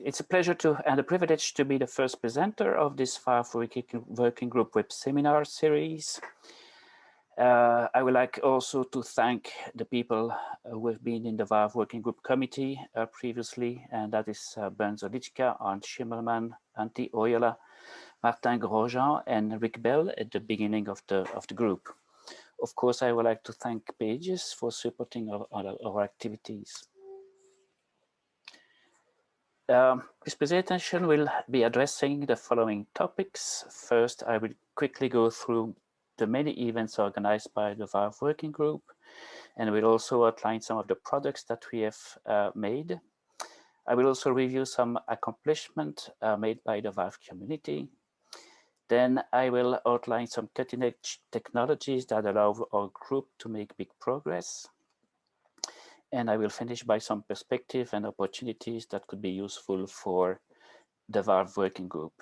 It's a pleasure and a privilege to be the first presenter of this Varve Working Group web seminar series. I would like also to thank the people who have been in the Varve Working Group committee previously, and that is Bernd, Zolitschka, Arndt Schimmelman, Antii, Ojala, Martin Grosjean, and Rick Bell at the beginning of the group. Of course, I would like to thank PAGES for supporting our activities. This presentation will be addressing the following topics. First, I will quickly go through the many events organized by the Varve Working Group, and I will also outline some of the products that we have made. I will also review some accomplishments made by the Varve community. Then I will outline some cutting-edge technologies that allow our group to make big progress. And I will finish by some perspective and opportunities that could be useful for the Varve Working Group.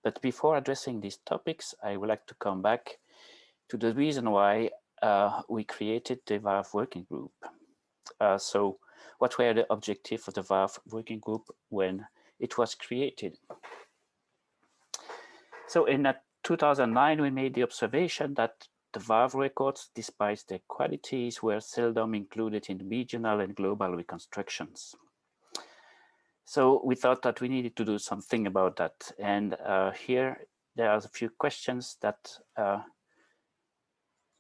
But before addressing these topics, I would like to come back to the reason why we created the Varve Working Group. So what were the objectives of the Varve Working Group when it was created? So in 2009, we made the observation that the Varve records, despite their qualities, were seldom included in regional and global reconstructions. So we thought that we needed to do something about that. And here there are a few questions that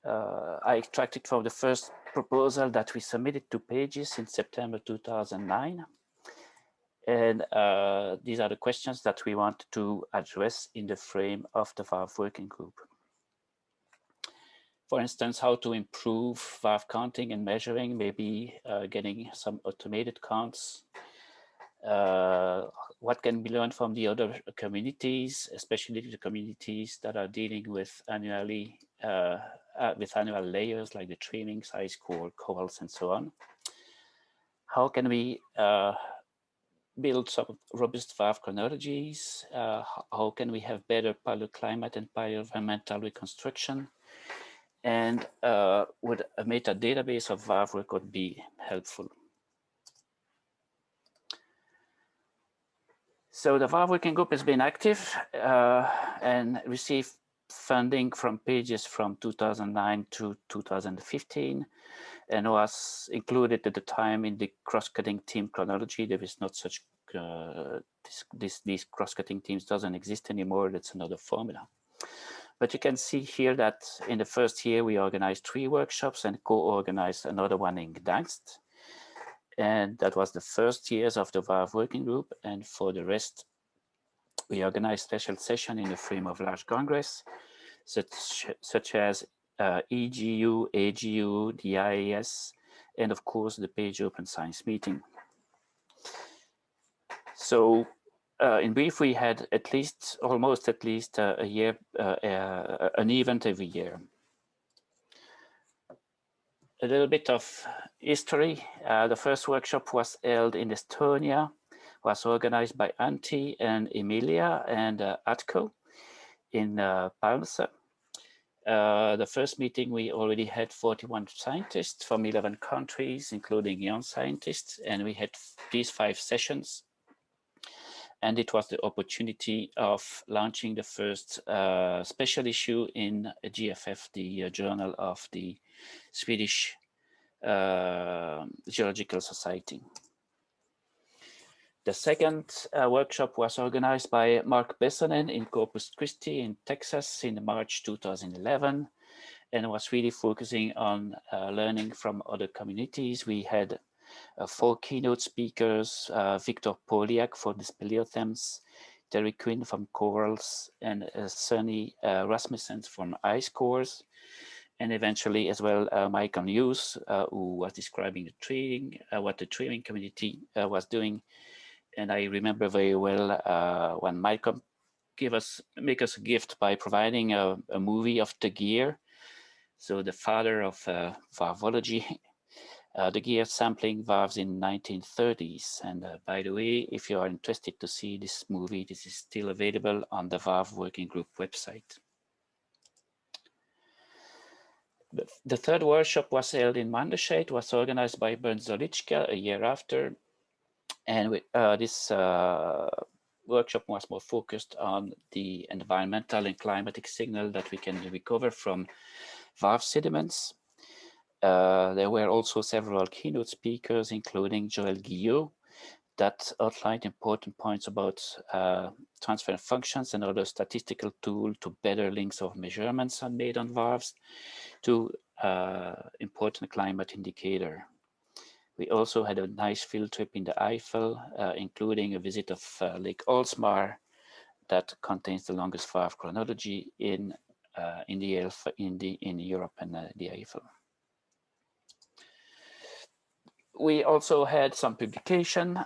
I extracted from the first proposal that we submitted to PAGES in September 2009. And these are the questions that we want to address in the frame of the Varve Working Group. For instance, how to improve Varve counting and measuring, maybe getting some automated counts. What can be learned from the other communities, especially the communities that are dealing with annual layers like the training, size core, corals, and so on. How can we build some robust Varve chronologies? How can we have better paleoclimate and paleoenvironmental reconstruction? And would a metadatabase of Varve record be helpful? So the Varve Working Group has been active and received funding from PAGES from 2009 to 2015 and was included at the time in the cross-cutting team chronology. There is not such, these cross-cutting teams doesn't exist anymore. That's another formula. But you can see here that in the first year, we organized 3 workshops and co-organized another one in Gdańsk. And that was the first years of the Varve Working Group. And for the rest, we organized special sessions in the frame of large congress, such as EGU, AGU, the IAS, and of course, the PAGE Open Science meeting. So in brief, we had almost at least a year, an event every year. A little bit of history. The first workshop was held in Estonia, was organized by Antii and Emilia and Atco in Palmse. The first meeting, we already had 41 scientists from 11 countries, including young scientists, and we had these 5 sessions. And it was the opportunity of launching the first special issue in GFF, the Journal of the Swedish Geological Society. The second workshop was organized by Mark Bessonen in Corpus Christi in Texas in March 2011, and was really focusing on learning from other communities. We had 4 keynote speakers, Victor Poliak for the speleothems, Terry Quinn from corals, and Sonny Rasmussen from ice cores, and eventually as well Michael Hughes, who was describing the training, what the training community was doing. And I remember very well when Michael make us a gift by providing a movie of De Geer, so the father of varvology. De Geer sampling varves in 1930s. And by the way, if you are interested to see this movie, this is still available on the Varve Working Group website. The third workshop was held in Manderscheid, was organized by Bernd Zolitschka a year after. And this workshop was more focused on the environmental and climatic signal that we can recover from varve sediments. There were also several keynote speakers, including Joël Guillot, that outlined important points about transfer functions and other statistical tools to better links of measurements made on varves to important climate indicator. We also had a nice field trip in the Eifel, including a visit of Lake Oldsmar that contains the longest varve chronology in Europe and the Eifel. We also had some publication.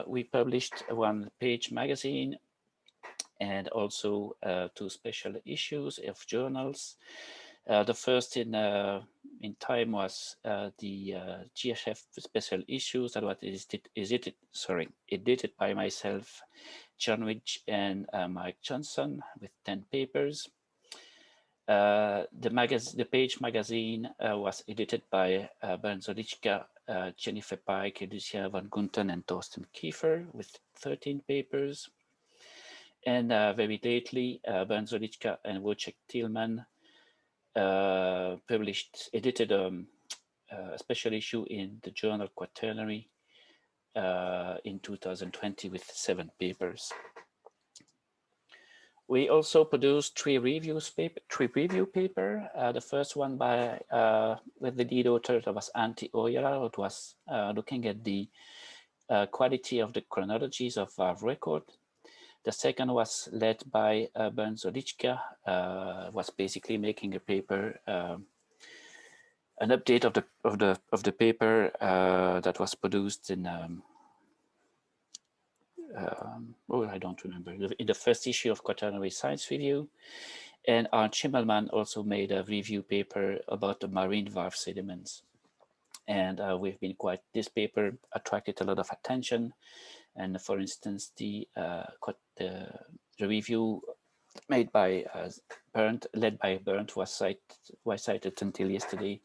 We published one PAGES magazine and also 2 special issues of journals. The first in time was the GSF special issues that was edited by myself, John Ridge, and Mike Johnson with 10 papers. The PAGES magazine was edited by Bernd Zolitschka, Jennifer Pike, Lucia van Gunten, and Thorsten Kiefer with 13 papers. And very lately, Bernd Zolitschka and Wojciech Tillman edited a special issue in the journal Quaternary in 2020 with 7 papers. We also produced 3 review papers. The first one by with the lead author that was Antii Ojala. It was looking at the quality of the chronologies of varve record. The second was led by Bernd Zolitschka, was basically making a paper, an update of the paper that was produced in I don't remember, in the first issue of Quaternary Science Review. And Arndt Schimmelmann also made a review paper about the marine varve sediments. And this paper attracted a lot of attention. And for instance, the review made by Bernd, led by Bernd, was cited until yesterday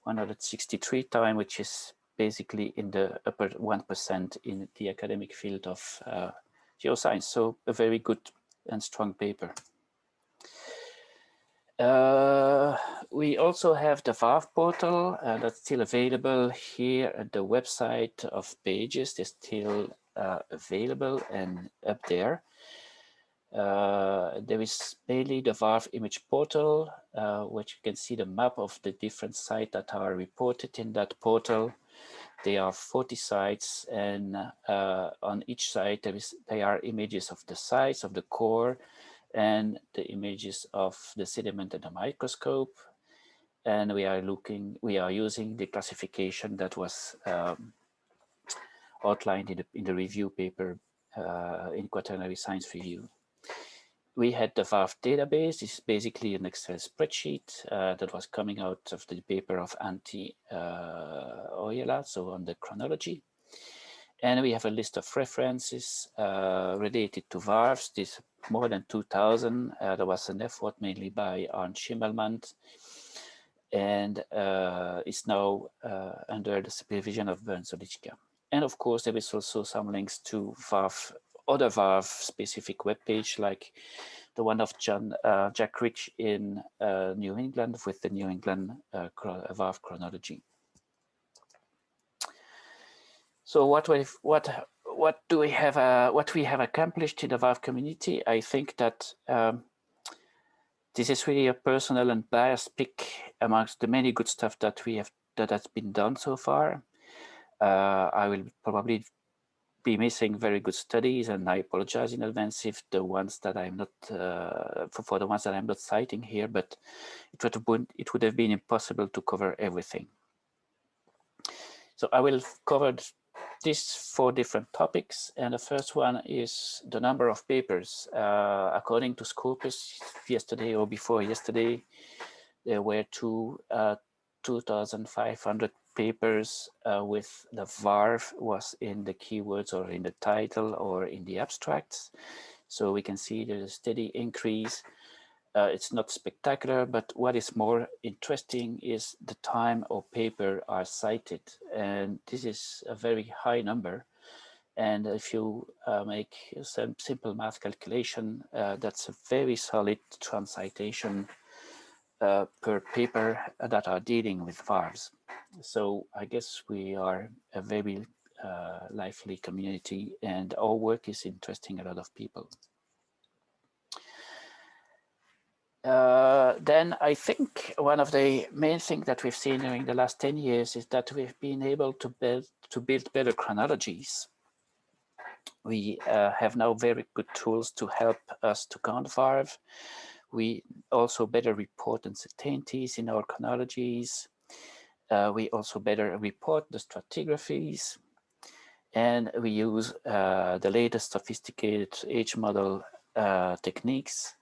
163 times, which is basically in the upper 1% in the academic field of geoscience. So a very good and strong paper. We also have the Vav Portal that's still available here at the website of PAGES. It's still available and up there. There is mainly the Varve image portal, which you can see the map of the different sites that are reported in that portal. There are 40 sites, and on each site there are images of the size of the core and the images of the sediment and the microscope. And we are using the classification that was outlined in the review paper in Quaternary Science Review. We had the Varve database. This is basically an Excel spreadsheet that was coming out of the paper of Antii Ojala, so on the chronology. And we have a list of references related to varves. This more than 2,000. There was an effort mainly by Arndt Schimmelmann, and is now under the supervision of Bernd Zolitschka. And of course, there is also some links to other varve specific webpage, like the one of Jack Rich in New England with the New England varve chronology. So what we have accomplished in the varve community, I think that this is really a personal and biased pick amongst the many good stuff that has been done so far. I will probably be missing very good studies, and I apologize in advance if the ones that I'm not for the ones that I'm not citing here, but it would have been impossible to cover everything. So I will cover these 4 different topics, and the first one is the number of papers. According to Scopus, yesterday or before yesterday, there were 2,500 papers with the varve was in the keywords or in the title or in the abstracts. So we can see there's a steady increase. It's not spectacular, but what is more interesting is the time or paper are cited. And this is a very high number. And if you make some simple math calculation, that's a very solid translation per paper that are dealing with varves. So I guess we are a very lively community, and our work is interesting a lot of people. Then I think one of the main things that we've seen during the last 10 years is that we've been able to build better chronologies. We have now very good tools to help us to count varve. We also better report uncertainties in our chronologies. We also better report the stratigraphies. And we use the latest sophisticated age model techniques.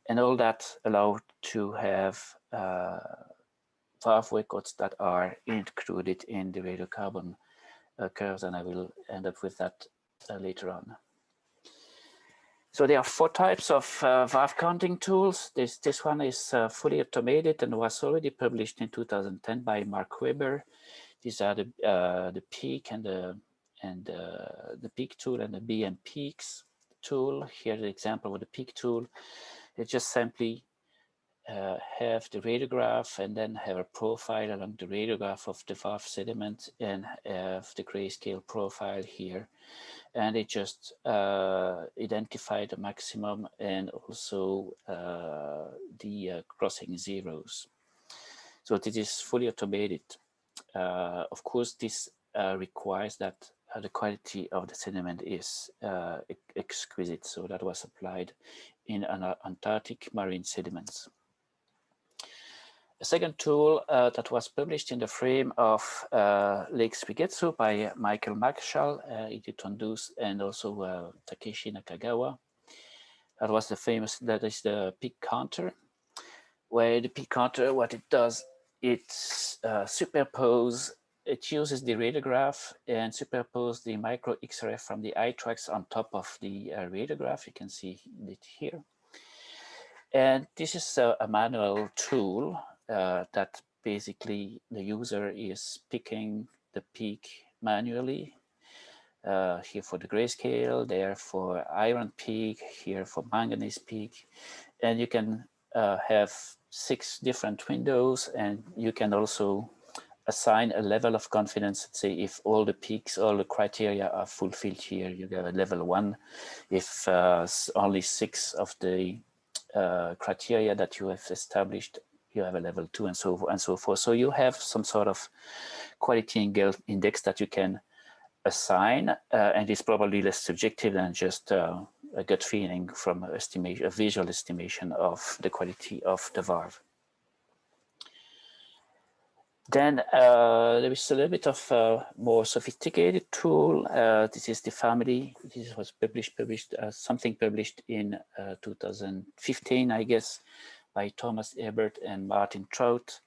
And all that allow to have varve records that are included in the radiocarbon curves, and I will end up with that later on. So there are 4 types of varve counting tools. This one is fully automated and was already published in 2010 by Mark Weber. These are the peak and the peak tool and the BM peaks tool. Here the example of the peak tool. It just simply have the radiograph and then have a profile along the radiograph of the varve sediment and have the grayscale profile here. And it just identify the maximum and also the crossing zeros. So this is fully automated. Of course, this requires that the quality of the sediment is exquisite. So that was applied in Antarctic marine sediments. A second tool that was published in the frame of Lake Sugetsu by Michael Marshall, Iti Tondus, and also Takeshi Nakagawa. That was the famous, that is the peak counter, where the peak counter, what it does, it's superpose, it uses the radiograph and superpose the micro XRF from the eye tracks on top of the radiograph. You can see it here. And this is a manual tool that basically the user is picking the peak manually. Here for the grayscale, there for iron peak, here for manganese peak. And you can have 6 different windows, and you can also assign a level of confidence. Let's say if all the peaks, all the criteria are fulfilled here, you get a level 1. If only 6 of the criteria that you have established, you have a level 2, and so forth. So you have some sort of quality index that you can assign, and it's probably less subjective than just a gut feeling from a visual estimation of the quality of the varve. Then there is a little bit of more sophisticated tool. This is the family. This was something published in 2015, I guess, by Thomas Ebert and Martin Trout.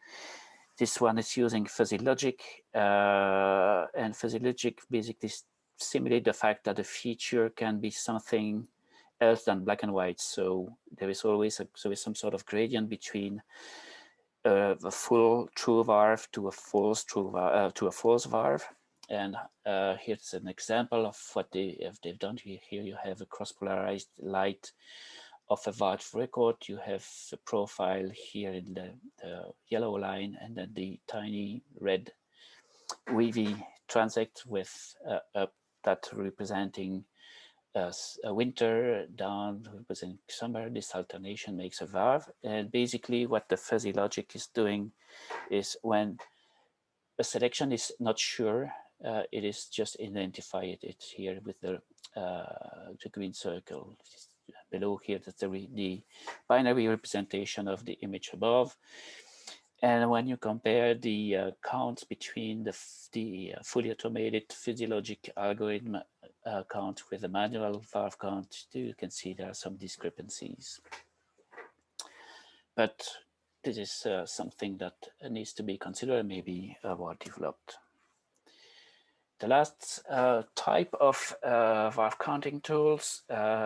This one is using fuzzy logic, and fuzzy logic basically simulate the fact that a feature can be something else than black and white. So there is always some sort of gradient between a full true varve to a false false varve. And here's an example of what they've done. Here you have a cross-polarized light of a varve record. You have a profile here in the yellow line, and then the tiny red wavy transect with up that representing a winter, down representing summer. This alternation makes a varve. And basically what the fuzzy logic is doing is when a selection is not sure, it is just identify it here with the green circle. Below here, that's the binary representation of the image above. And when you compare the counts between the fully automated physiologic algorithm count with the manual varve count, you can see there are some discrepancies. But this is something that needs to be considered, maybe more developed. The last type of varve counting tools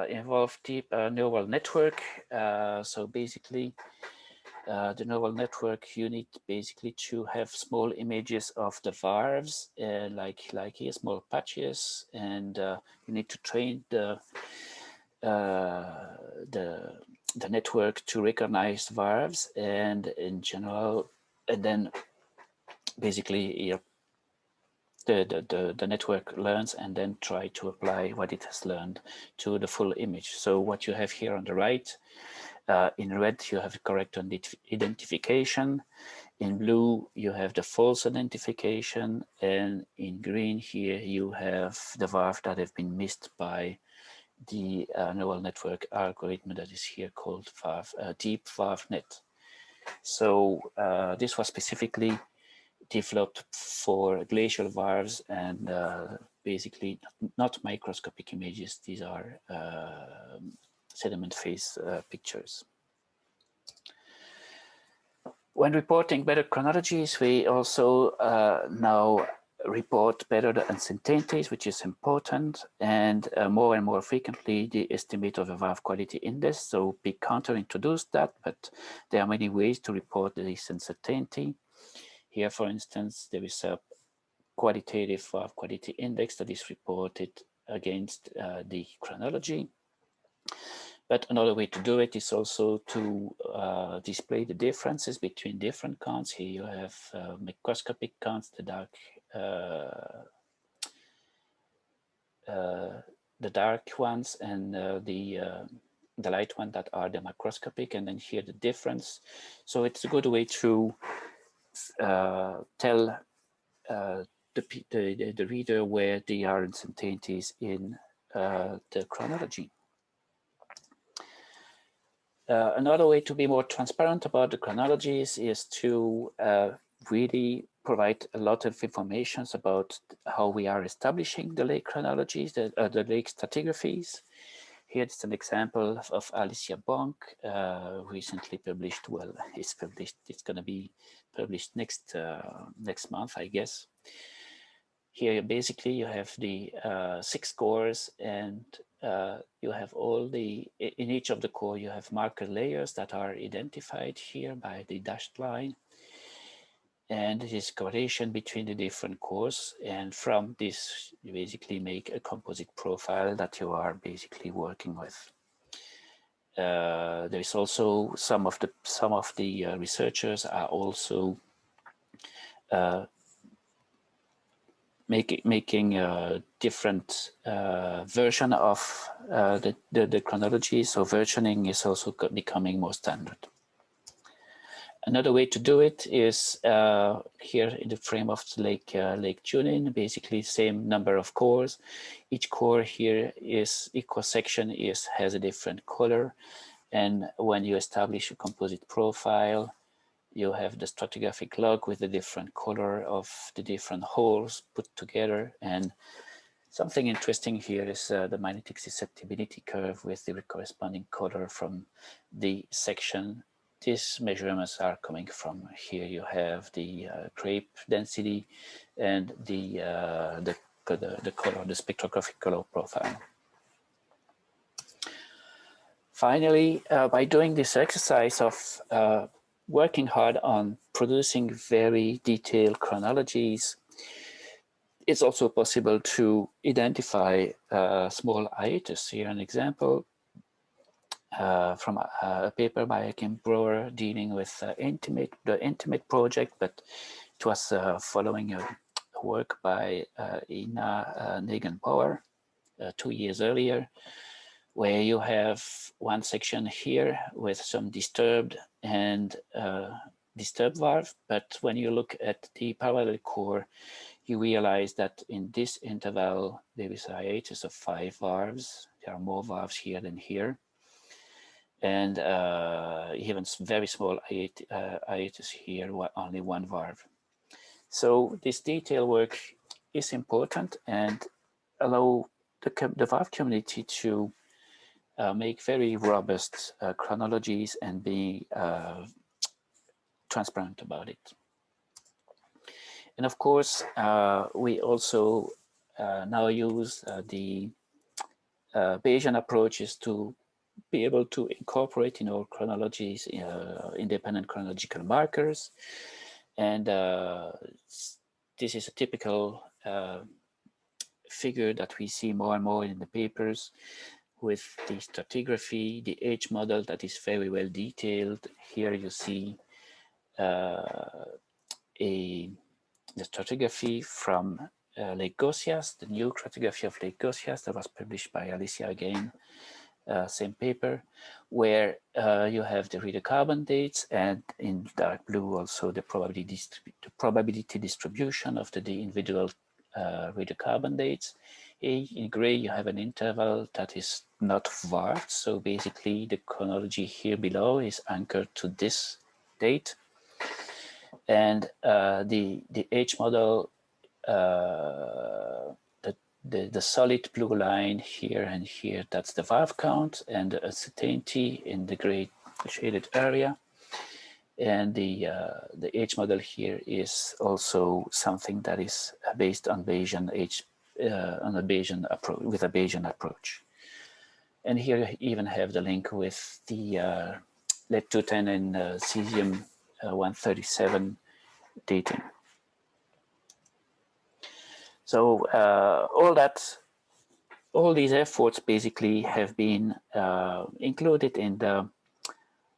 involve deep neural network. So basically, the neural network, you need basically to have small images of the varves, like here, small patches, and you need to train the network to recognize varves, and in general, and then basically the network learns and then try to apply what it has learned to the full image. So what you have here on the right, in red you have correct identification, in blue you have the false identification, and in green here you have the varve that have been missed by the neural network algorithm that is here called deep varve net. So this was specifically developed for glacial varves, and basically not microscopic images. These are sediment phase pictures. When reporting better chronologies, we also now report better the uncertainties, which is important, and more frequently the estimate of a varve quality index. So Big Counter introduced that, but there are many ways to report this uncertainty. Here, for instance, there is a qualitative varve quality index that is reported against the chronology. But another way to do it is also to display the differences between different counts. Here you have microscopic counts, the dark ones, and the light one that are the macroscopic, and then here the difference. So it's a good way to tell the reader where there are uncertainties in the chronology. Another way to be more transparent about the chronologies is to really provide a lot of information about how we are establishing the lake chronologies, the lake stratigraphies. Here's an example of Alicia Bonk, recently published. Well, it's published. It's going to be published next month, I guess. Here, basically, you have the 6 cores, and you have all the, in each of the core, you have marker layers that are identified here by the dashed line. And this is correlation between the different cores. And from this, you basically make a composite profile that you are basically working with. There is also some of the researchers are also making a different version of the chronology. So versioning is also becoming more standard. Another way to do it is here in the frame of the lake tuning, basically same number of cores. Each core here is, each core section has a different color. And when you establish a composite profile, you have the stratigraphic log with the different color of the different holes put together. And something interesting here is the magnetic susceptibility curve with the corresponding color from the section. These measurements are coming from here. You have the crepe density and the color, the spectrographic color profile. Finally, by doing this exercise of working hard on producing very detailed chronologies, it's also possible to identify small hiatus. Here an example from a paper by Kim Brewer dealing with the Intimate project, but it was following a work by Ina Nagan-Power 2 years earlier, where you have one section here with some disturbed and disturbed varve, but when you look at the parallel core, you realize that in this interval there is a hiatus of 5 varves. There are more varves here than here, and even very small hiatus here, only 1 varve. So this detail work is important and allow the varve community to make very robust chronologies and be transparent about it. And of course, we also now use the Bayesian approaches to be able to incorporate in our chronologies independent chronological markers. And this is a typical figure that we see more and more in the papers, with the stratigraphy, the age model that is very well detailed. Here you see the stratigraphy from Lake Gosias, the new stratigraphy of Lake Gosias that was published by Alicia again, same paper, where you have the radiocarbon dates, and in dark blue also the probability distribution of the individual radiocarbon dates. In gray you have an interval that is not varved, so basically the chronology here below is anchored to this date. And the age model, the solid blue line here and here, that's the varve count, and the uncertainty in the gray shaded area. And the age model here is also something that is based on Bayesian on a Bayesian approach, with a Bayesian approach. And here you even have the link with the lead-210 and cesium-137 dating. So all these efforts basically have been included in the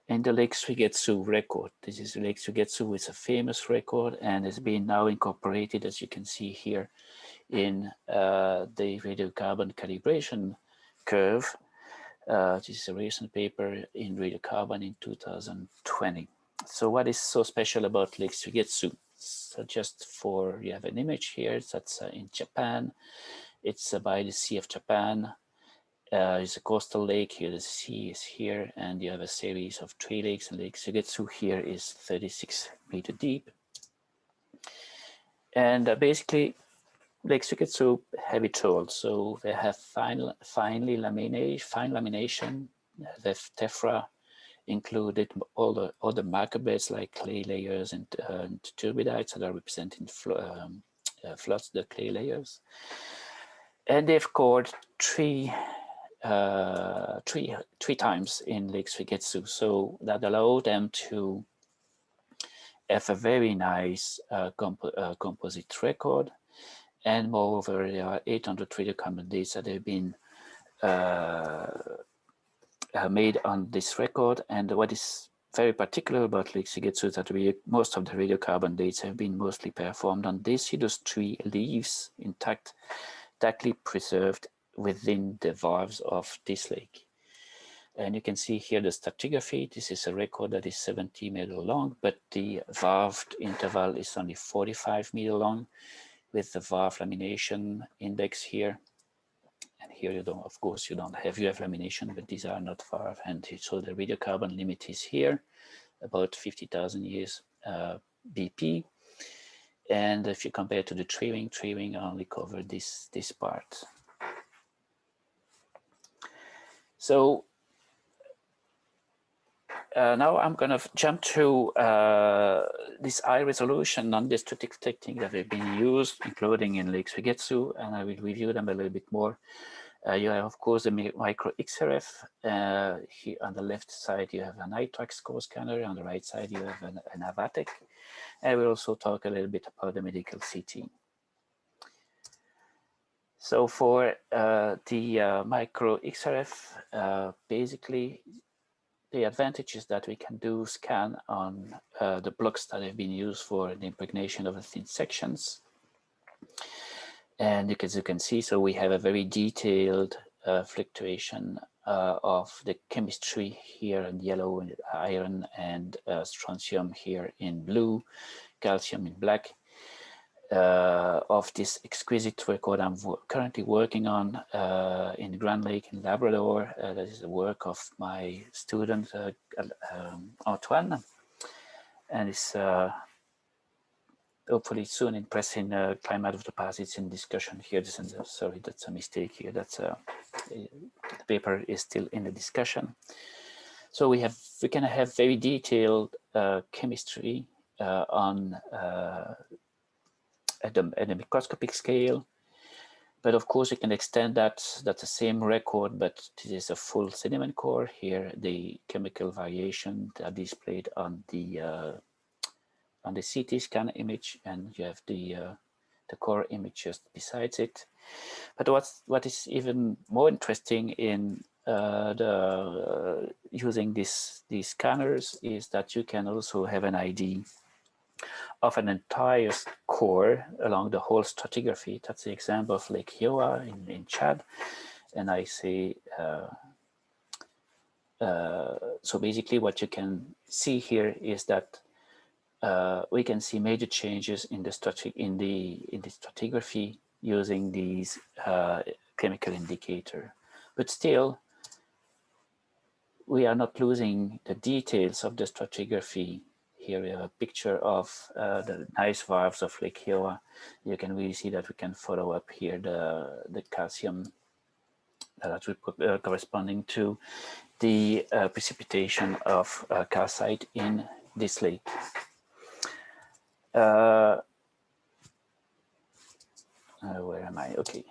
Lake Sugetsu record. This is Lake Sugetsu. It's a famous record and has been now incorporated, as you can see here, in the radiocarbon calibration curve. This is a recent paper in radiocarbon in 2020. So what is so special about Lake Sugetsu? So just for, you have an image here, that's in Japan. It's by the Sea of Japan. It's a coastal lake here, the sea is here, and you have a series of 3 lakes, and Lake Sugetsu here is 36 meters deep. And basically, Lake Sugetsu heavy troll, so they have fine lamination. They have tephra included, all the other marker beds like clay layers and turbidites that are representing floods, the clay layers. And they've cored three times in Lake Sugetsu, so that allowed them to have a very nice composite record. And moreover, there are 800 radiocarbon dates that have been made on this record. And what is very particular about Lake Sugetsu is that most of the radiocarbon dates have been mostly performed on deciduous tree leaves, intactly preserved within the varves of this lake. And you can see here the stratigraphy. This is a record that is 70 meters long, but the varved interval is only 45 meters long, with the varve lamination index here. And here you don't, of course, you have lamination, but these are not varve. And so the radiocarbon limit is here, about 50,000 years BP. And if you compare to the tree-ring only covered this part. So now I'm going to jump to this high resolution non-destructive technique that have been used, including in Lake Sugetsu, and I will review them a little bit more. You have, of course, the micro XRF. Here on the left side, you have an iTrax core scanner. On the right side, you have an Avatec. I will also talk a little bit about the medical CT. So for the micro XRF, basically, the advantage is that we can do scan on the blocks that have been used for the impregnation of the thin sections. And as you can see, so we have a very detailed fluctuation of the chemistry here in yellow, and iron and strontium here in blue, calcium in black, of this exquisite record I'm currently working on in Grand Lake in Labrador. That is the work of my student Antoine, and it's hopefully soon in press in Climate of the Past. It's in discussion here. Sorry, that's a mistake here. The paper is still in the discussion. So we can have very detailed chemistry on at the microscopic scale, But of course, you can extend that. That's the same record, but this is a full sediment core. Here, the chemical variation are displayed on the CT scan image, and you have the core image just besides it. But what is even more interesting in using these scanners is that you can also have an ID of an entire core along the whole stratigraphy. That's the example of Lake Hioa in Chad. And I say, so basically what you can see here is that we can see major changes in the stratigraphy using these chemical indicator. But still, we are not losing the details of the stratigraphy. Here we have a picture of the nice varves of Lake Hioa. You can really see that we can follow up here the calcium that corresponding to the precipitation of calcite in this lake. Where am I? Okay.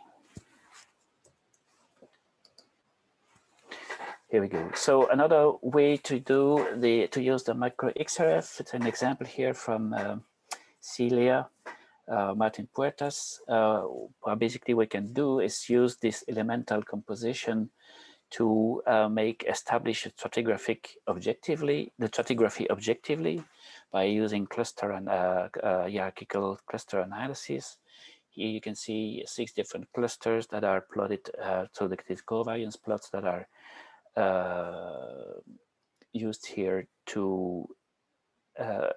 Here we go. So another way to use the micro XRF, it's an example here from Celia Martin Puertas. What basically we can do is use this elemental composition to establish the stratigraphy objectively by using cluster and hierarchical cluster analysis. Here you can see 6 different clusters that are plotted, so these covariance plots that are used here to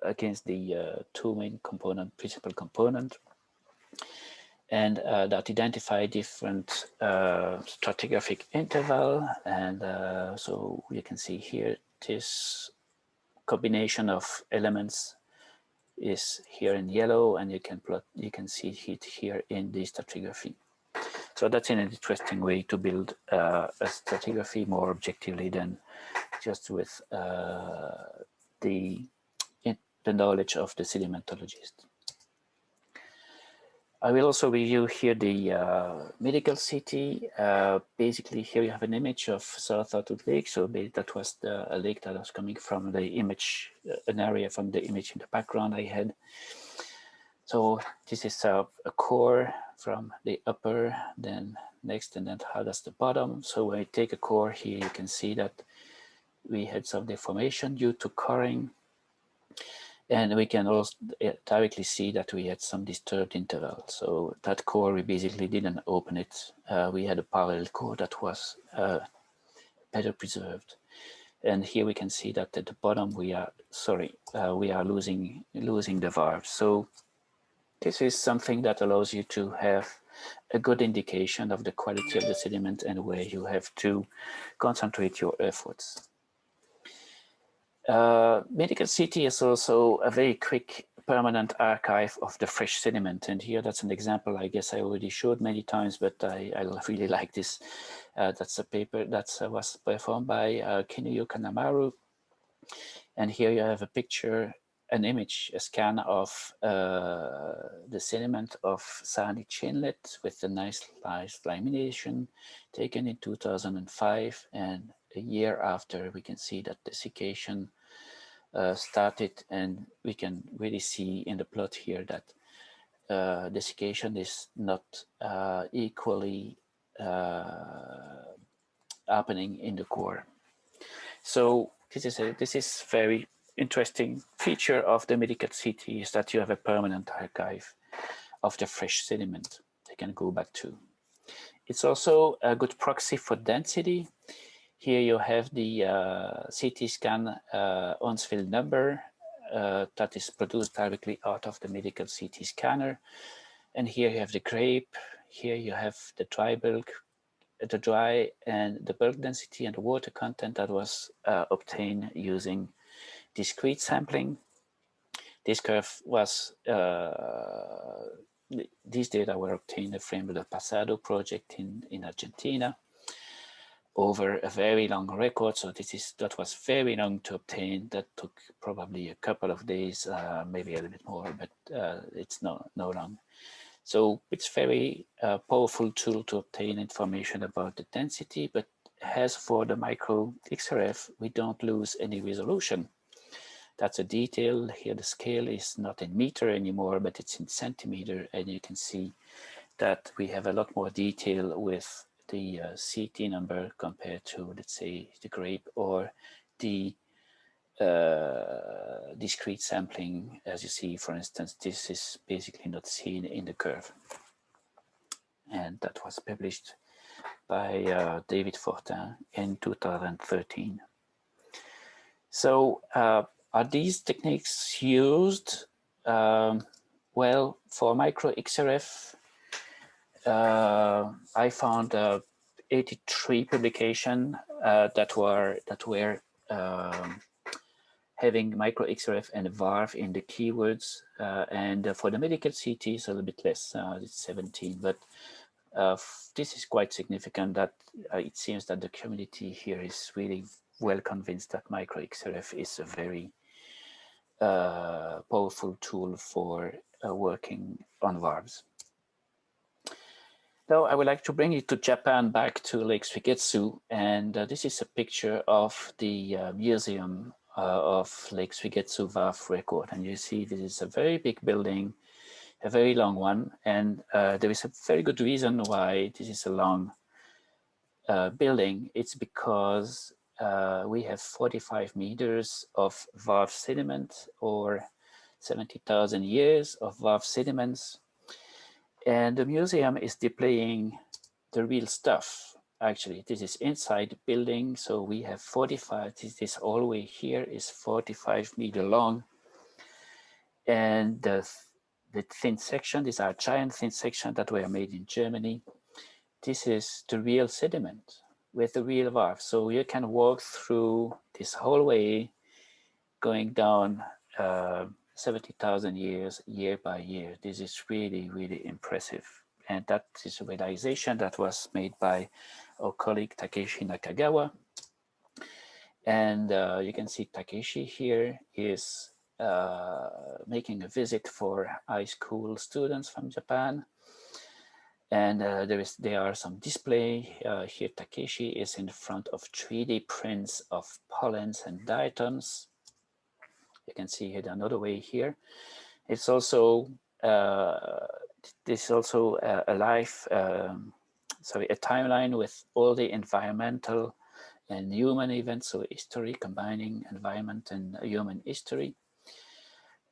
against the two main principal component, and that identify different stratigraphic interval. And so you can see here this combination of elements is here in yellow, and you can see it here in the stratigraphy. So that's an interesting way to build a stratigraphy more objectively than just with the knowledge of the sedimentologist. I will also review here the medical city. Basically, here you have an image of South Outwood Lake. So that was a lake that was coming from the image, an area from the image in the background I had. So this is a core from the upper, then next, and then how does the bottom. So when I take a core here, you can see that we had some deformation due to coring. And we can also directly see that we had some disturbed interval. So that core, we basically didn't open it. We had a parallel core that was better preserved. And here we can see that at the bottom we are losing the varves. So this is something that allows you to have a good indication of the quality of the sediment and where you have to concentrate your efforts. Medical City is also a very quick permanent archive of the fresh sediment. And here that's an example I guess I already showed many times, but I really like this. That's a paper that was performed by Kinuyo Kanamaru. And here you have a picture, an image, a scan of the sediment of Sandy Chainlet with a nice lamination taken in 2005. And a year after, we can see that desiccation started, and we can really see in the plot here that desiccation is not equally happening in the core. So this is very interesting feature of the medical city, is that you have a permanent archive of the fresh sediment they can go back to. It's also a good proxy for density. Here you have the CT scan Onsfield number that is produced directly out of the medical CT scanner. And here you have the grape. Here you have the dry bulk, the dry and the bulk density and the water content that was obtained using discrete sampling. This curve was, these data were obtained in the frame of the Pasado project in Argentina over a very long record. So that was very long to obtain. That took probably a couple of days, maybe a little bit more, but it's no long. So it's very powerful tool to obtain information about the density, but as for the micro XRF, we don't lose any resolution. That's a detail. Here the scale is not in meter anymore, but it's in centimeter, and you can see that we have a lot more detail with the CT number compared to, let's say, the grape or the discrete sampling. As you see, for instance, this is basically not seen in the curve. And that was published by David Fortin in 2013. So are these techniques used? Well, for micro XRF, I found 83 publications that were having micro XRF and varve in the keywords, and for the medical CT, it's a little bit less. It's 17, but this is quite significant. That it seems that the community here is really well convinced that micro XRF is a very powerful tool for working on varves. Now I would like to bring you to Japan, back to Lake Sugetsu, and this is a picture of the museum of Lake Sugetsu Varve Record. And you see this is a very big building, a very long one, and there is a very good reason why this is a long building. It's because we have 45 meters of varve sediment, or 70,000 years of varve sediments. And the museum is displaying the real stuff. Actually, this is inside the building. So we have 45, this hallway here is 45 meters long. And the thin section, these are giant thin sections that were made in Germany. This is the real sediment with the real varve. So you can walk through this hallway going down 70,000 years, year by year. This is really, really impressive. And that is a realization that was made by our colleague Takeshi Nakagawa. And you can see Takeshi here is making a visit for high school students from Japan. And there are some display. Here Takeshi is in front of 3D prints of pollens and diatoms. You can see it another way here. It's also this is also a live, a timeline with all the environmental and human events, so history combining environment and human history.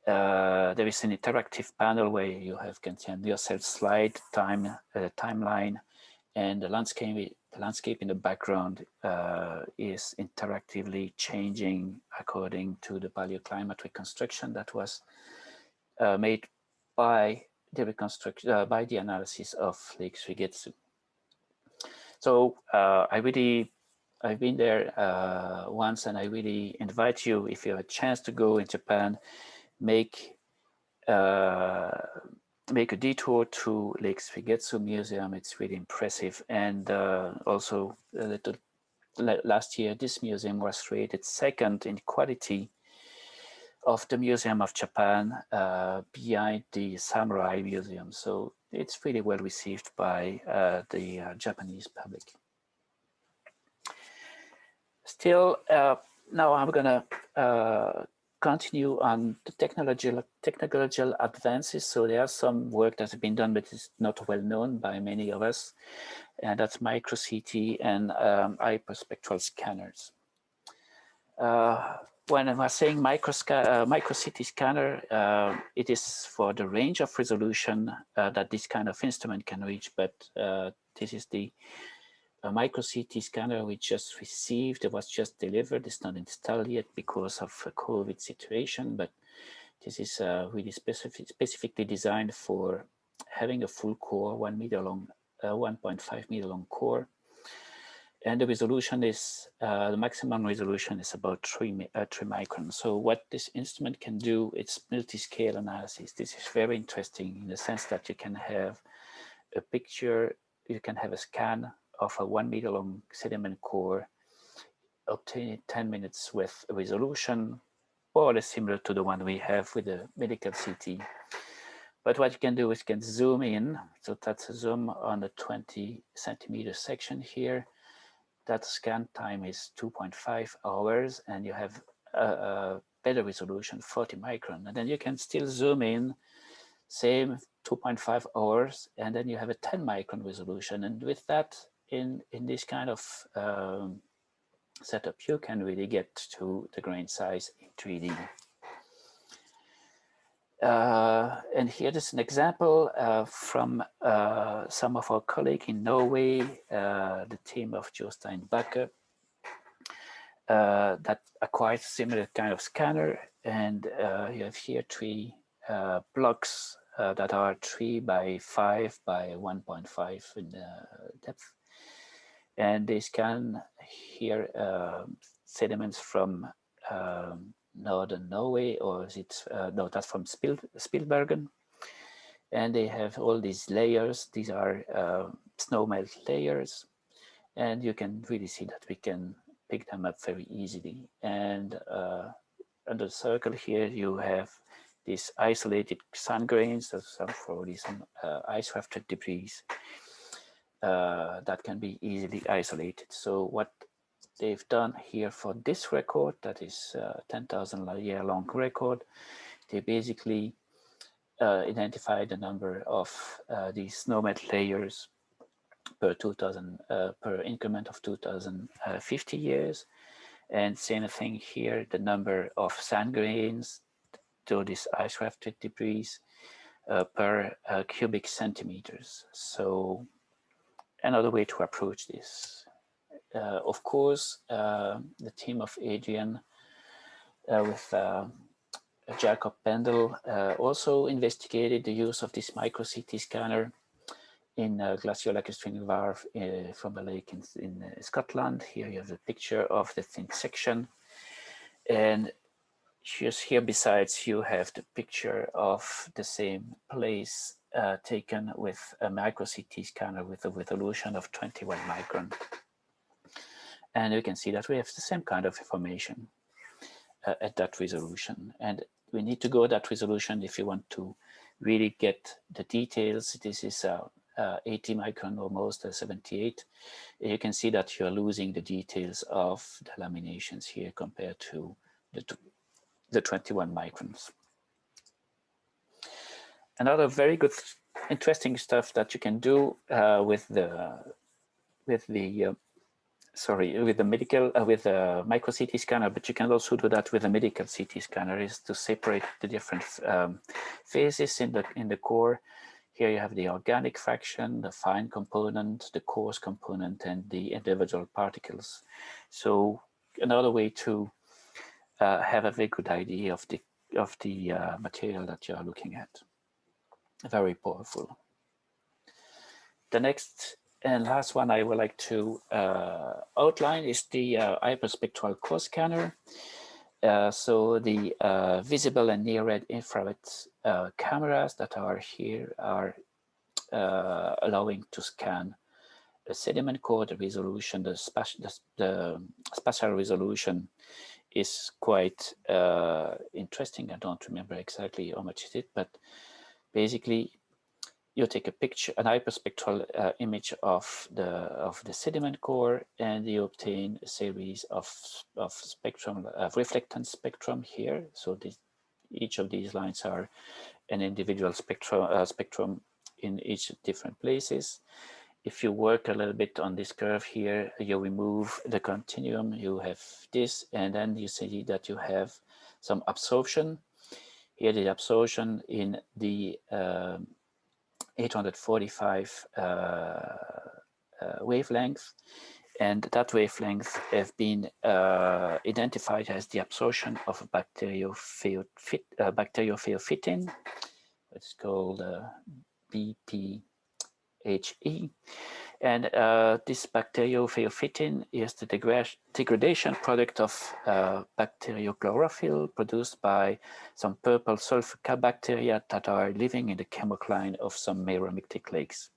There is an interactive panel where you can yourself slide timeline, and the landscape in the background is interactively changing according to the paleoclimate reconstruction that was made by the analysis of Lake Sugetsu. So I've been there once, and I really invite you, if you have a chance to go in Japan, make a detour to Lake Sugetsu Museum. It's really impressive. And also last year, this museum was rated second in quality of the Museum of Japan, behind the Samurai Museum. So it's really well received by the Japanese public. Still, now I'm gonna continue on the technological advances. So there are some work that has been done, but it's not well known by many of us, and that's micro CT and hyperspectral scanners. When I was saying micro CT scanner, it is for the range of resolution that this kind of instrument can reach, but this is the micro CT scanner we just received. It was just delivered. It's not installed yet because of a COVID situation, but this is really specifically designed for having a full core, 1 meter long, 1.5 meter long core. And the resolution is, the maximum resolution is about 3 microns. So what this instrument can do, it's multi-scale analysis. This is very interesting in the sense that you can have a picture, you can have a scan of a 1 meter long sediment core, obtained in 10 minutes with a resolution more or less similar to the one we have with the medical CT. But what you can do is you can zoom in. So that's a zoom on the 20 centimeter section here. That scan time is 2.5 hours, and you have a better resolution, 40 micron. And then you can still zoom in, same 2.5 hours, and then you have a 10 micron resolution. And with that, in this kind of setup, you can really get to the grain size in 3D. And here is an example from some of our colleagues in Norway, the team of Jostein Bakke, that acquired similar kind of scanner. And you have here 3 blocks that are 3 by 5 by 1.5 in depth. And they scan here sediments from northern Norway, or is it no, that's from Spilbergen. And they have all these layers. These are snow melt layers, and you can really see that we can pick them up very easily. And under the circle here, you have these isolated sand grains. There's probably some ice rafted debris that can be easily isolated. So what they've done here for this record, that is 10,000 year long record, they basically identified the number of these snow melt layers per increment of 2050 years. And same thing here, the number of sand grains to this ice rafted debris per cubic centimeters. So another way to approach this. Of course, the team of Adrian with Jacob Pendel also investigated the use of this micro CT scanner in glacial lacustrine varve from a lake in Scotland. Here you have a picture of the thin section. And just here besides, you have the picture of the same place taken with a micro CT scanner with a resolution of 21 micron. And you can see that we have the same kind of information at that resolution. And we need to go at that resolution if you want to really get the details. This is 80 micron, almost 78. You can see that you're losing the details of the laminations here compared to the 21 microns. Another very good, interesting stuff that you can do with the micro CT scanner, but you can also do that with a medical CT scanner, is to separate the different phases in the core. Here you have the organic fraction, the fine component, the coarse component, and the individual particles. So another way to have a very good idea of the material that you are looking at. Very powerful. The next and last one I would like to outline is the hyperspectral core scanner. So the visible and near-red infrared cameras that are here are allowing to scan the sediment core. The resolution, the spatial resolution is quite interesting. I don't remember exactly how much it is, but basically you take a picture, an hyperspectral image of the sediment core, and you obtain a series of spectrum, reflectance spectrum here. So each of these lines are an individual spectrum in each different places. If you work a little bit on this curve here, you remove the continuum, you have this, and then you see that you have some absorption. Here the absorption in the 845 wavelength, and that wavelength have been identified as the absorption of a bacteriophyllophytin. It's called BPHE. And this bacteriophyllophytin is the degradation product of bacteriochlorophyll produced by some purple sulfur bacteria that are living in the chemocline of some meromictic lakes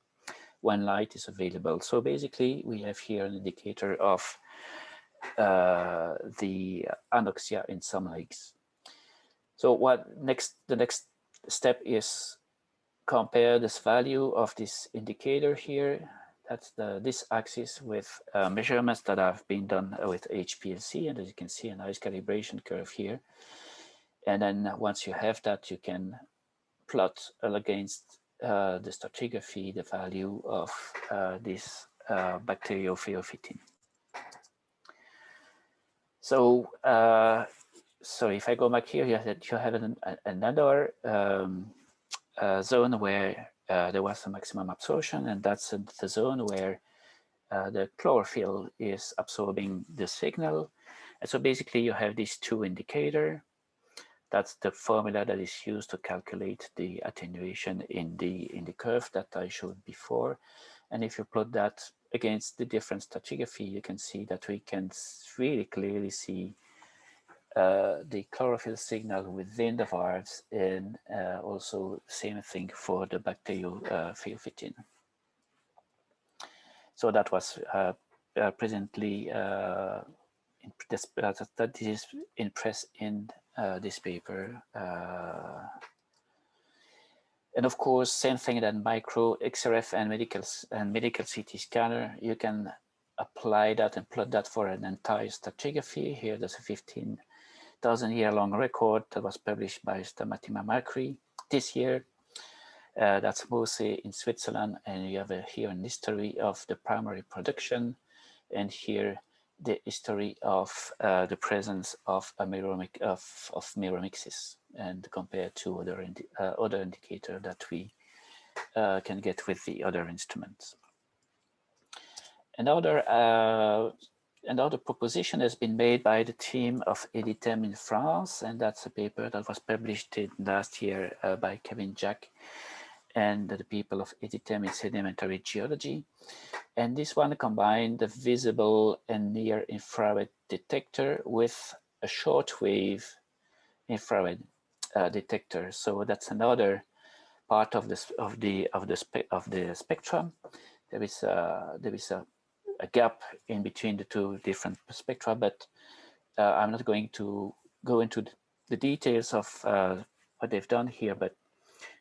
when light is available. So basically, we have here an indicator of the anoxia in some lakes. So the next step is compare this value of this indicator here. That's this axis with measurements that have been done with HPLC, and as you can see, a nice calibration curve here. And then once you have that, you can plot against the stratigraphy the value of this bacteriophyllophytin. So, so if I go back here, you have another zone where there was a maximum absorption, and that's the zone where the chlorophyll is absorbing the signal. And so basically you have these two indicators. That's the formula that is used to calculate the attenuation in the curve that I showed before. And if you plot that against the different stratigraphy, you can see that we can really clearly see the chlorophyll signal within the varves, and also same thing for the bacteriophyllophytin. So that was presently that is in press in this paper. And of course, same thing that micro XRF and medical CT scanner. You can apply that and plot that for an entire stratigraphy. Here, there's a 15,000-year-long record that was published by Stamatima Macri this year. That's mostly in Switzerland, and you have here an history of the primary production, and here the history of the presence of a mirror mixes, and compared to other indicator that we can get with the other instruments. Another proposition has been made by the team of EDITEM in France, and that's a paper that was published last year by Kevin Jack and the people of EDITEM in sedimentary geology. And this one combined the visible and near infrared detector with a shortwave infrared detector. So that's another part of the spectrum. There is a gap in between the two different spectra, but I'm not going to go into the details of what they've done here. But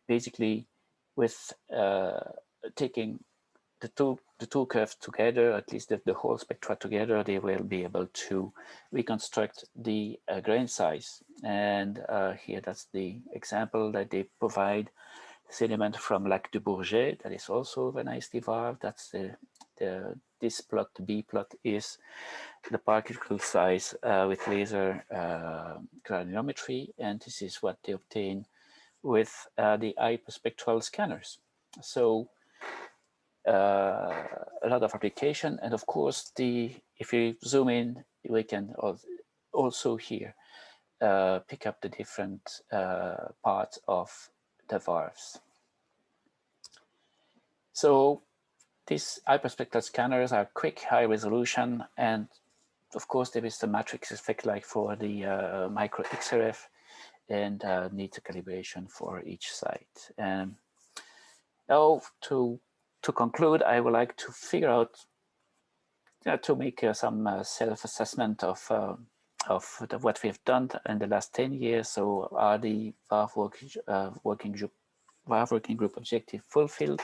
basically, with taking the two curves together, at least the whole spectra together, they will be able to reconstruct the grain size. And here, that's the example that they provide. Sediment from Lac du Bourget that is also very nicely varved. That's this plot, the B plot, is the particle size with laser granulometry, and this is what they obtain with the hyperspectral scanners. So a lot of application, and of course, if you zoom in, we can also here pick up the different parts of the varves. So these hyperspectral scanners are quick, high resolution, and of course there is the matrix effect like for the micro XRF, and needs a calibration for each site. And now to conclude, I would like to figure out, to make some self-assessment of what we've done in the last 10 years. So are the Varve Working Group objective fulfilled?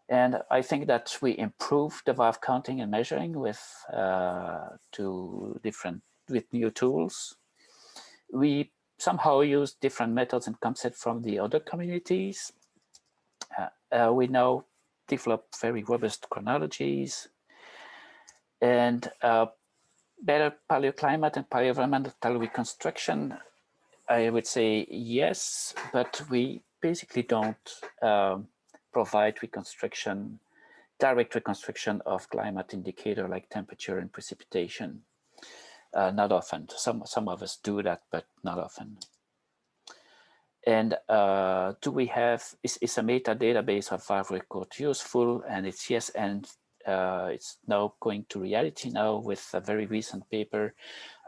And I think that we improved the valve counting and measuring with new tools. We somehow use different methods and concepts from the other communities. We now develop very robust chronologies, and better paleoclimate and paleoenvironmental reconstruction. I would say yes, but we basically don't provide direct reconstruction of climate indicator like temperature and precipitation. Not often. Some of us do that, but not often. And do we have, is a meta database of valve record useful? And it's yes, and it's now going to reality now with a very recent paper.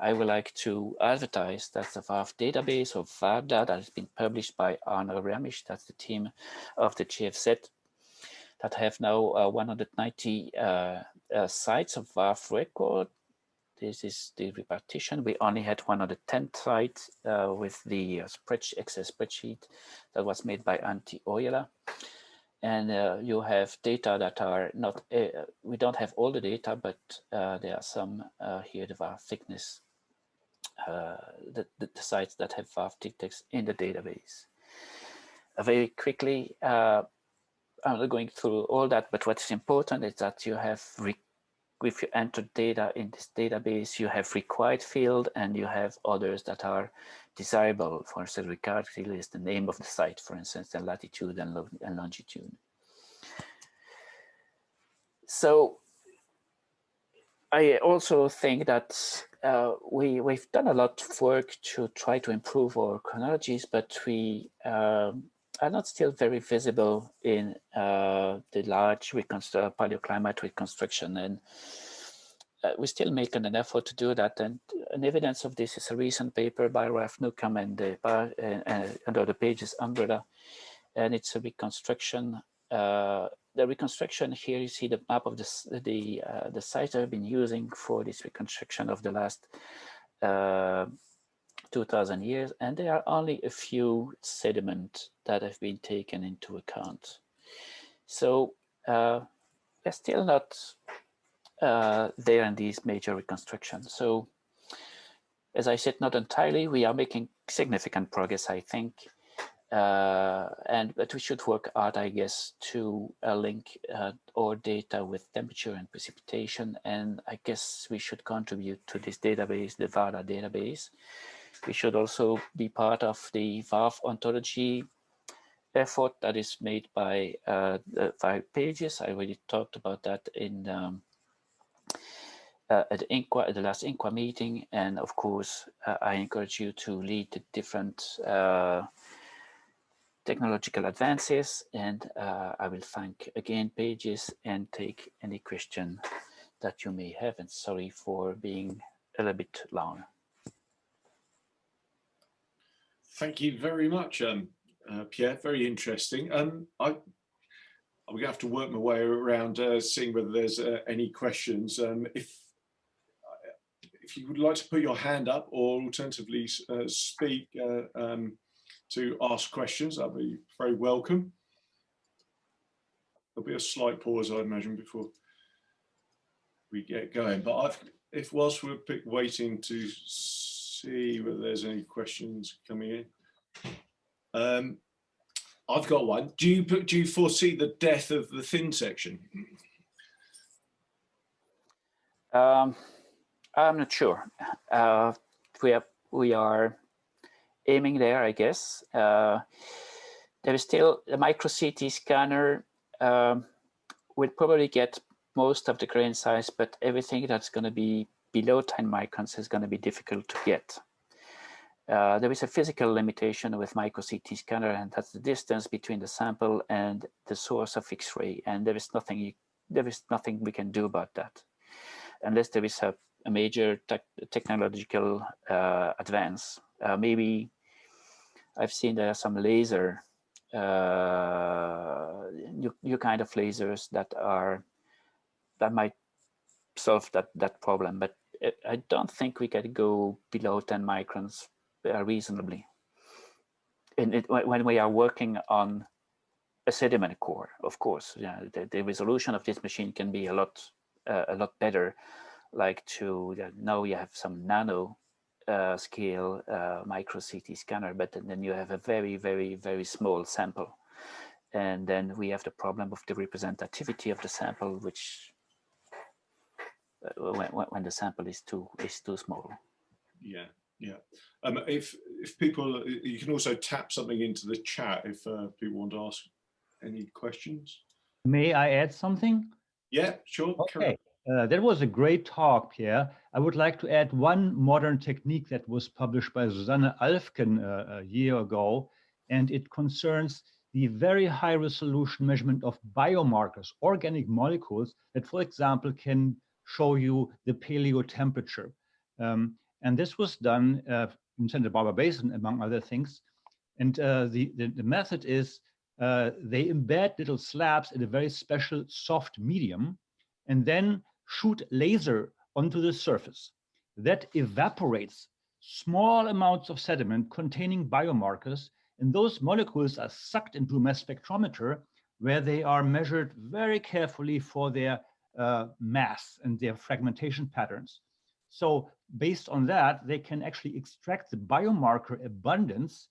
I would like to advertise that's the Valve database of VARDA that has been published by Arno Ramisch. That's the team of the GFZ that have now 190 sites of valve record. this is the repartition. We only had 110 sites with the Excel spreadsheet that was made by Antii Ojala. And you have data that are not, we don't have all the data, but there are some here, the varve thickness, the sites that have varve thickness in the database. Very quickly, I'm not going through all that, but what's important is that you have, if you enter data in this database, you have required field and you have others that are desirable. For instance, required field is the name of the site, for instance, and latitude and longitude. So I also think that we've done a lot of work to try to improve our chronologies, but we are not still very visible in the large paleoclimate reconstruction, and we still make an effort to do that. And an evidence of this is a recent paper by Ralph Newcomb and under the PAGES umbrella, and it's a reconstruction. The reconstruction here, you see the map of the sites I've been using for this reconstruction of the last 2,000 years, and there are only a few sediment that have been taken into account. So they're still not there in these major reconstructions. So as I said, not entirely, we are making significant progress, I think. But we should work hard, I guess, to link our data with temperature and precipitation. And I guess we should contribute to this database, the VARDA database. We should also be part of the varve ontology effort that is made by the PAGES. I already talked about that in at the last INQA meeting. And of course, I encourage you to lead the different technological advances, and I will thank again PAGES and take any question that you may have, and sorry for being a little bit long. Thank you very much, Pierre, very interesting. I'm going to have to work my way around seeing whether there's any questions. If you would like to put your hand up or alternatively speak to ask questions, that'd be very welcome. There'll be a slight pause, I imagine, before we get going. But if whilst we're waiting to see whether there's any questions coming in, I've got one. Do you foresee the death of the thin section? I'm not sure. We are aiming there, I guess. There is still a micro CT scanner will probably get most of the grain size, but everything that's going to be below 10 microns is going to be difficult to get. There is a physical limitation with micro CT scanner, and that's the distance between the sample and the source of X-ray, and there is nothing we can do about that, unless there is a major technological advance. Maybe I've seen there are some laser, new kind of lasers that might solve that problem, but I don't think we can go below 10 microns reasonably. When we are working on a sediment core, of course, yeah, the resolution of this machine can be a lot better. Like now you have some nano scale micro CT scanner, but then you have a very, very, very small sample, and then we have the problem of the representativity of the sample, which when the sample is too small. Yeah. If people, you can also tap something into the chat if people want to ask any questions. May I add something? Yeah, sure. Okay. That was a great talk, Pierre. I would like to add one modern technique that was published by Susanne Alfken a year ago, and it concerns the very high resolution measurement of biomarkers, organic molecules that, for example, can show you the paleo temperature. And this was done in Santa Barbara Basin, among other things. And the method is they embed little slabs in a very special soft medium and then shoot laser onto the surface. that evaporates small amounts of sediment containing biomarkers, and those molecules are sucked into a mass spectrometer where they are measured very carefully for their mass and their fragmentation patterns. So based on that, they can actually extract the biomarker abundance,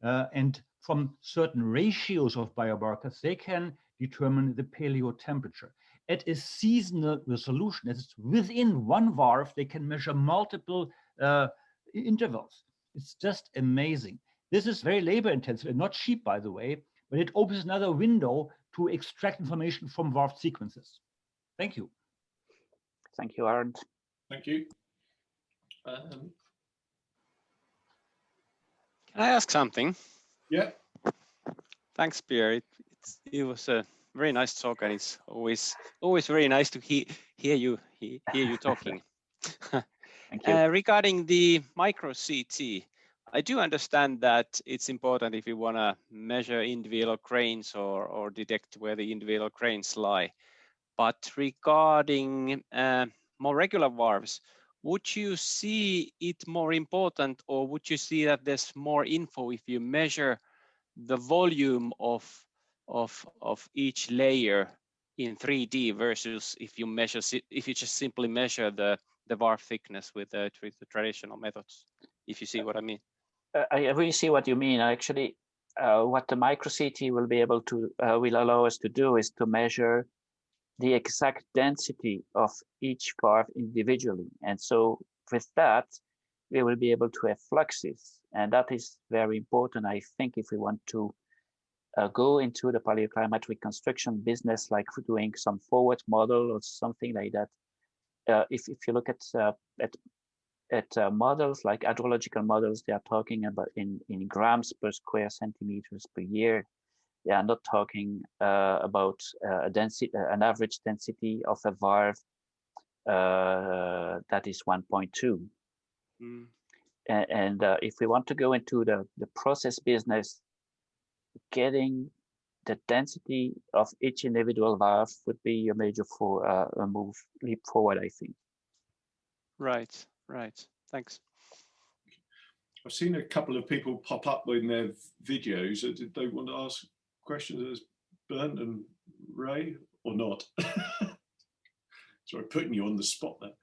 and from certain ratios of biomarkers, they can determine the paleo temperature. At a seasonal resolution, as within one varve, they can measure multiple intervals. It's just amazing. This is very labor intensive and not cheap, by the way, but it opens another window to extract information from varve sequences. Thank you. Thank you, Arnd. Thank you. Can I ask something? Yeah. Thanks, Pierre. It was a very nice talk, and it's always very nice to hear you talking. Thank you. Regarding the micro CT, I do understand that it's important if you want to measure individual grains or detect where the individual grains lie. But regarding more regular varves, would you see it more important, or would you see that there's more info if you measure the volume of each layer in 3D versus if you just simply measure the varve thickness with the traditional methods, if you see what I mean? I really see what you mean. Actually, what the micro CT will be able to will allow us to do is to measure the exact density of each varve individually, and so with that, we will be able to have fluxes, and that is very important. I think if we want to go into the paleoclimatic construction business, like for doing some forward model or something like that, if you look at models like hydrological models, they are talking about in grams per square centimeters per year. They are not talking about a density, an average density of a varve that is 1.2. Mm. And if we want to go into the process business, getting the density of each individual varve would be a major leap forward, I think. Right. Thanks. I've seen a couple of people pop up in their videos. Did they want to ask questions as Bernd and Ray or not? Sorry, putting you on the spot there.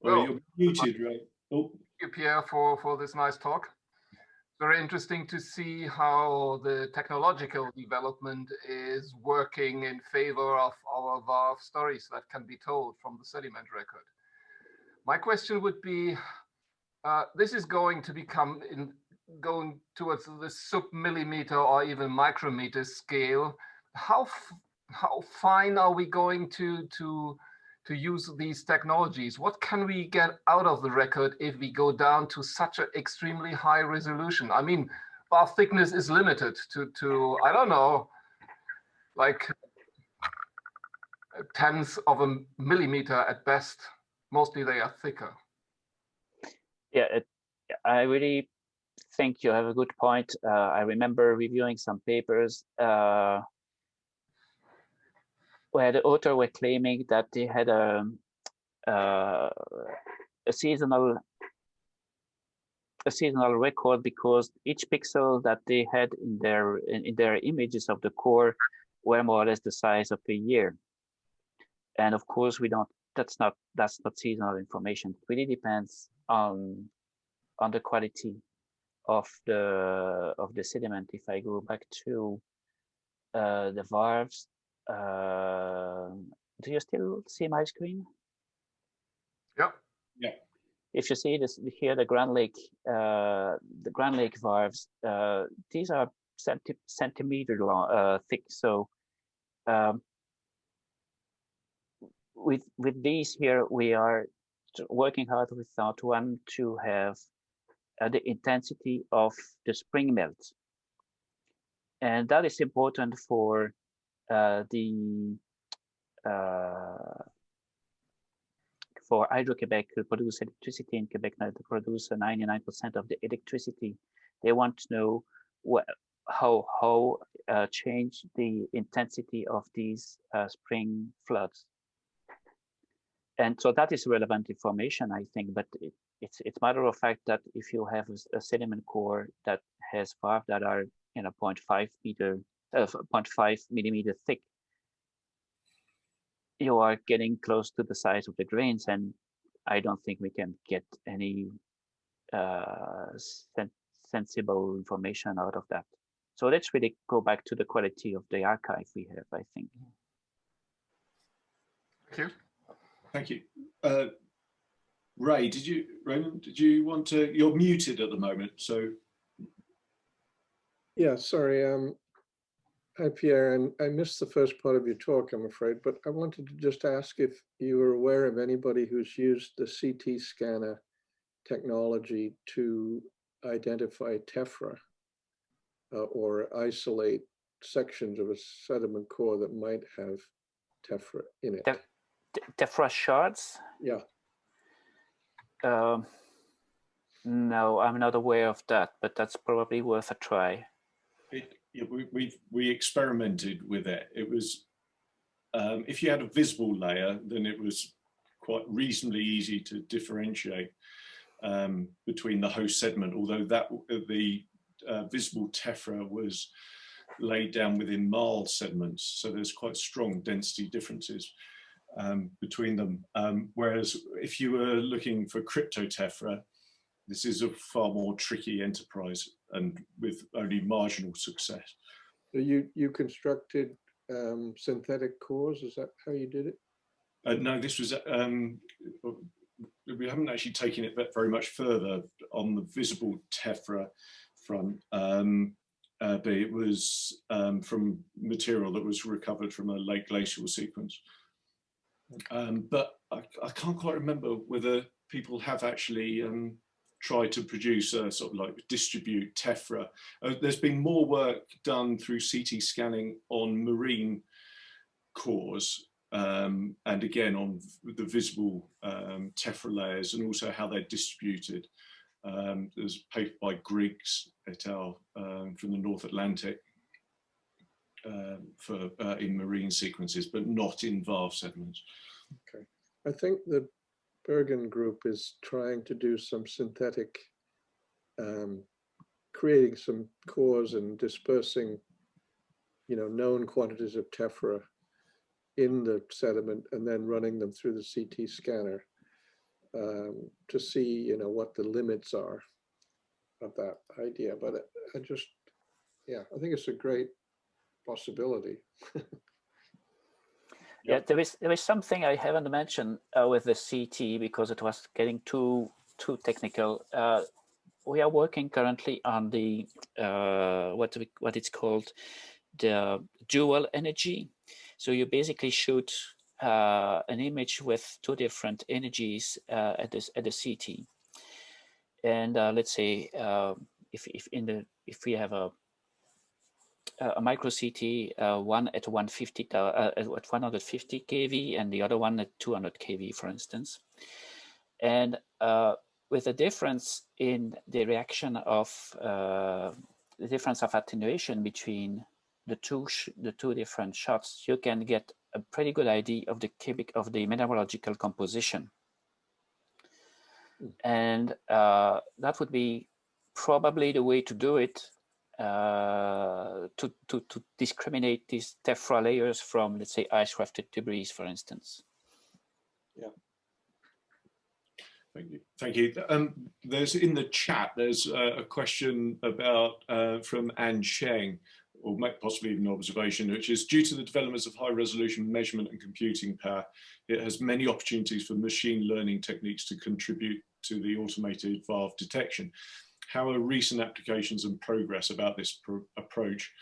Well, you're muted, Ray. Oh. Thank you, Pierre, for this nice talk. Very interesting to see how the technological development is working in favor of our varve stories that can be told from the sediment record. My question would be, this is going to become going towards the sub-millimeter or even micrometer scale. How fine are we going to use these technologies? What can we get out of the record if we go down to such an extremely high resolution? I mean, varve thickness is limited to I don't know, like tenths of a millimeter at best. Mostly they are thicker. Yeah, I really think you have a good point. I remember reviewing some papers where the author were claiming that they had a seasonal record because each pixel that they had in their images of the core were more or less the size of a year. And of course, we don't. That's not seasonal information. It really depends on the quality of the sediment. If I go back to the varves, do you still see my screen? Yeah. Yeah. If you see this here, the Grand Lake varves, these are centimeter long, thick. So with these here, we are working hard with that one to have the intensity of the spring melt, and that is important for for Hydro-Quebec to produce electricity in Quebec. Now to produce 99% of the electricity. They want to know how change the intensity of these spring floods. And so that is relevant information, I think, but it's matter of fact that if you have a sediment core that has varve that are 0.5 millimeter thick, you are getting close to the size of the grains, and I don't think we can get any sensible information out of that. So let's really go back to the quality of the archive we have, I think. Thank you. Thank you. Raymond, did you want to, you're muted at the moment, so. Yeah, sorry. Hi, Pierre. I missed the first part of your talk, I'm afraid, but I wanted to just ask if you were aware of anybody who's used the CT scanner technology to identify tephra or isolate sections of a sediment core that might have tephra in it. Tephra shards? Yeah. No, I'm not aware of that, but that's probably worth a try. We experimented with it. It was, if you had a visible layer, then it was quite reasonably easy to differentiate between the host sediment, although the visible tephra was laid down within marl sediments, so there's quite strong density differences between them. Whereas if you were looking for cryptotephra, this is a far more tricky enterprise and with only marginal success. So you constructed synthetic cores, is that how you did it? No, this was, we haven't actually taken it very much further on the visible tephra front, but it was from material that was recovered from a late glacial sequence. But I can't quite remember whether people have actually tried to produce a sort of like distribute tephra. There's been more work done through CT scanning on marine cores, and again on the visible tephra layers, and also how they're distributed. There's a paper by Griggs et al. From the North Atlantic in marine sequences, but not in varve sediments. Okay, I think the Bernd group is trying to do some synthetic, creating some cores and dispersing, known quantities of tephra in the sediment and then running them through the CT scanner to see, what the limits are of that idea. But I think it's a great possibility. Yeah, there is something I haven't mentioned with the CT because it was getting too technical. We are working currently on the what it's called the dual energy. So you basically shoot an image with two different energies at the CT, and let's say if we have a micro CT, one at 150 at 150 kV and the other one at 200 kV, for instance, and with the difference in the reaction of the difference of attenuation between the two different shots, you can get a pretty good idea of the mineralogical composition, and that would be probably the way to do it. To discriminate these tephra layers from, let's say, ice-crafted debris, for instance. Yeah. Thank you. There's in the chat, there's a question about from Anne Sheng, or possibly even an observation, which is due to the developments of high-resolution measurement and computing power, it has many opportunities for machine learning techniques to contribute to the automated varve detection. How are recent applications and progress about this approach?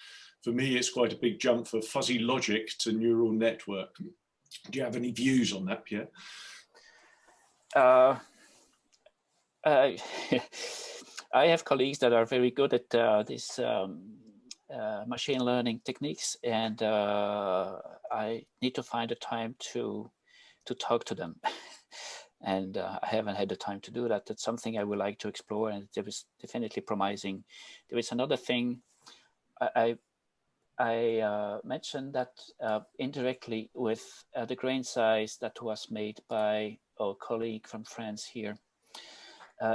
For me, it's quite a big jump for fuzzy logic to neural network. Do you have any views on that, Pierre? I have colleagues that are very good at this machine learning techniques, and I need to find a time to talk to them. And I haven't had the time to do that. That's something I would like to explore, and it was definitely promising. There is another thing. I I mentioned that indirectly with the grain size that was made by our colleague from France here.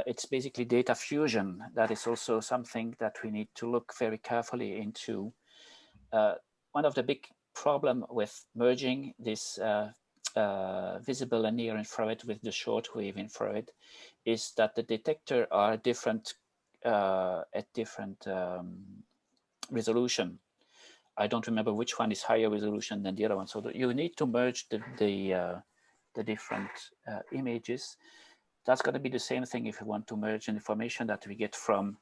It's basically data fusion. That is also something that we need to look very carefully into. One of the big problem with merging this visible and near infrared with the shortwave infrared is that the detector are different at different resolution. I don't remember which one is higher resolution than the other one. So you need to merge the different images. That's going to be the same thing if you want to merge information that we get from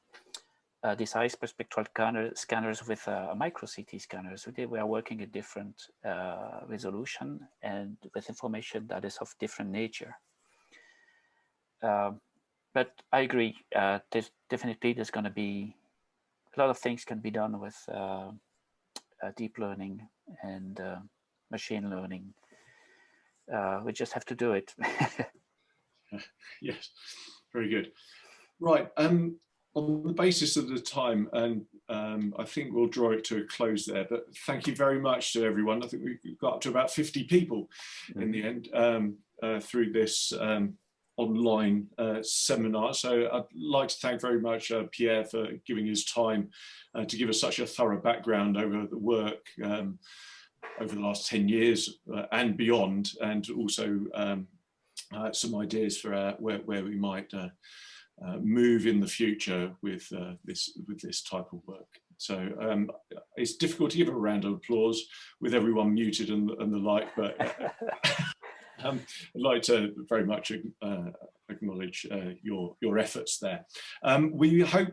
these hyperspectral scanners with micro CT scanners. We are working at different resolution and with information that is of different nature. But I agree, definitely there's going to be a lot of things can be done with deep learning and machine learning. We just have to do it. Yes, very good. Right, on the basis of the time, and I think we'll draw it to a close there, but thank you very much to everyone. I think we got up to about 50 people in the end through this online seminar. So I'd like to thank very much Pierre for giving his time to give us such a thorough background over the work over the last 10 years and beyond, and also some ideas for where we might move in the future with this type of work. So it's difficult to give a round of applause with everyone muted and the like, but I'd like to very much acknowledge your efforts there. We hope